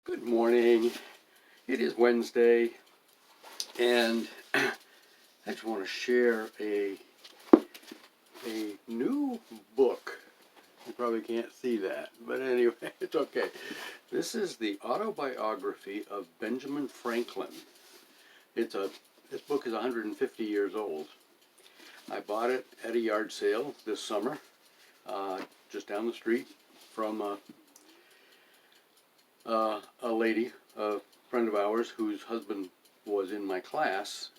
Good morning. It is Wednesday, and I just want to share a new book. You probably can't see that, but anyway, it's okay. This is the autobiography of Benjamin Franklin. This book is 150 years old. I bought it at a yard sale this summer, just down the street from a lady, a friend of ours, whose husband was in my class,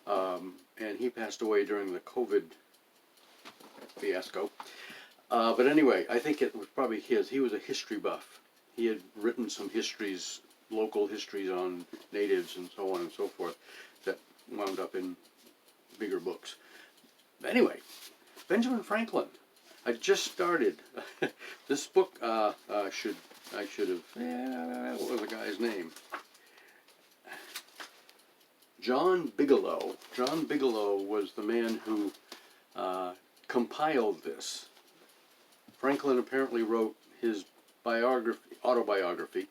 and he passed away during the COVID fiasco. But anyway, I think it was probably his. He was a history buff. He had written some histories, local histories on natives and so on and so forth, that wound up in bigger books. But anyway, Benjamin Franklin. I just started this book. I should have. What was the guy's name? John Bigelow. John Bigelow was the man who compiled this. Franklin apparently wrote his autobiography,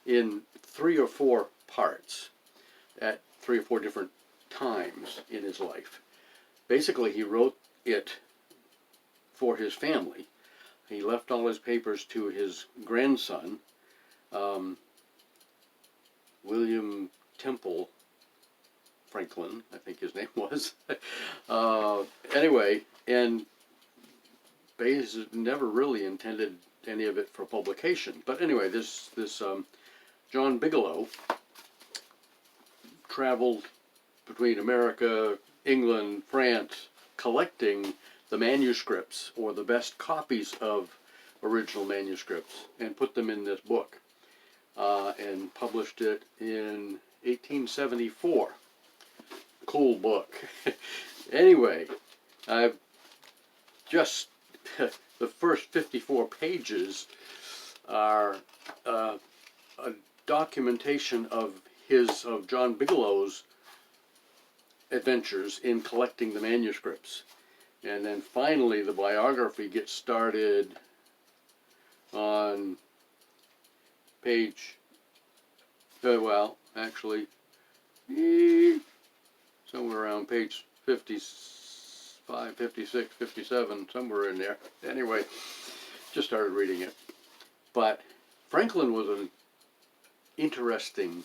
in 3 or 4 parts at 3 or 4 different times in his life. Basically, he wrote it for his family. He left all his papers to his grandson, William Temple Franklin, I think his name was. Anyway, and Bayes never really intended any of it for publication. But anyway, this John Bigelow traveled between America, England, France, collecting the manuscripts, or the best copies of original manuscripts, and put them in this book, and published it in 1874. Cool book. Anyway, I've just the first 54 pages are a documentation of John Bigelow's adventures in collecting the manuscripts. And then finally the biography gets started on page, well, actually, somewhere around page 55, 56, 57, somewhere in there. Anyway, just started reading it. But Franklin was an interesting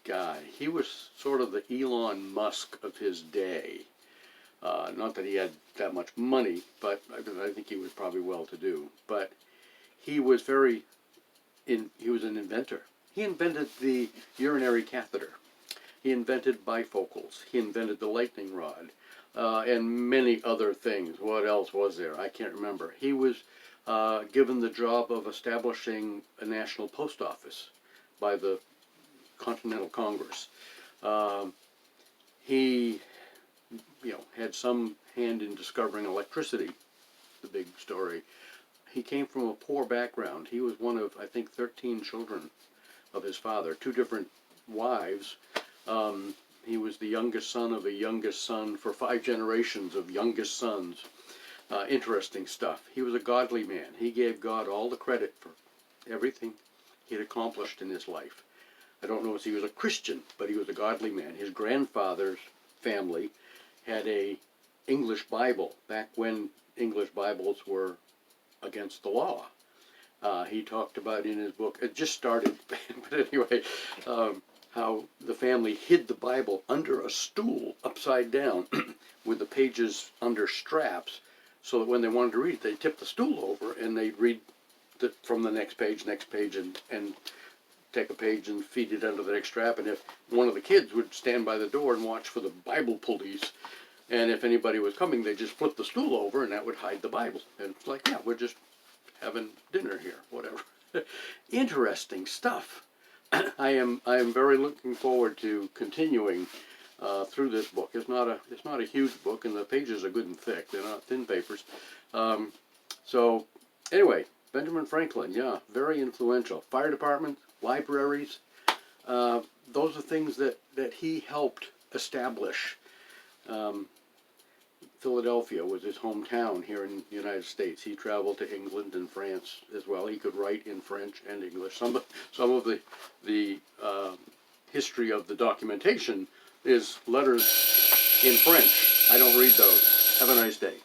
guy. He was sort of the Elon Musk of his day. Not that he had that much money, but I think he was probably well-to-do. But he was he was an inventor. He invented the urinary catheter. He invented bifocals. He invented the lightning rod, and many other things. What else was there? I can't remember. He was given the job of establishing a national post office by the Continental Congress. He had some hand in discovering electricity, the big story. He came from a poor background. He was one of, I think, 13 children of his father, 2 different wives. He was the youngest son of a youngest son for 5 generations of youngest sons. Interesting stuff. He was a godly man. He gave God all the credit for everything he had accomplished in his life. I don't know if he was a Christian, but he was a godly man. His grandfather's family had a English Bible back when English Bibles were against the law. He talked about in his book, it just started, but anyway, how the family hid the Bible under a stool upside down with the pages under straps, so that when they wanted to read it, they'd tip the stool over and they'd read from the next page, and take a page and feed it under the next strap. And if one of the kids would stand by the door and watch for the Bible police, and if anybody was coming, they'd just flip the stool over and that would hide the Bible. And it's like, yeah, we're just having dinner here, whatever. Interesting stuff. I am very looking forward to continuing through this book. It's not a huge book, and the pages are good and thick. They're not thin papers. So anyway, Benjamin Franklin, yeah, very influential. Fire department, libraries, those are things that he helped establish. Philadelphia was his hometown here in the United States. He traveled to England and France as well. He could write in French and English. Some of the history of the documentation is letters in French. I don't read those. Have a nice day.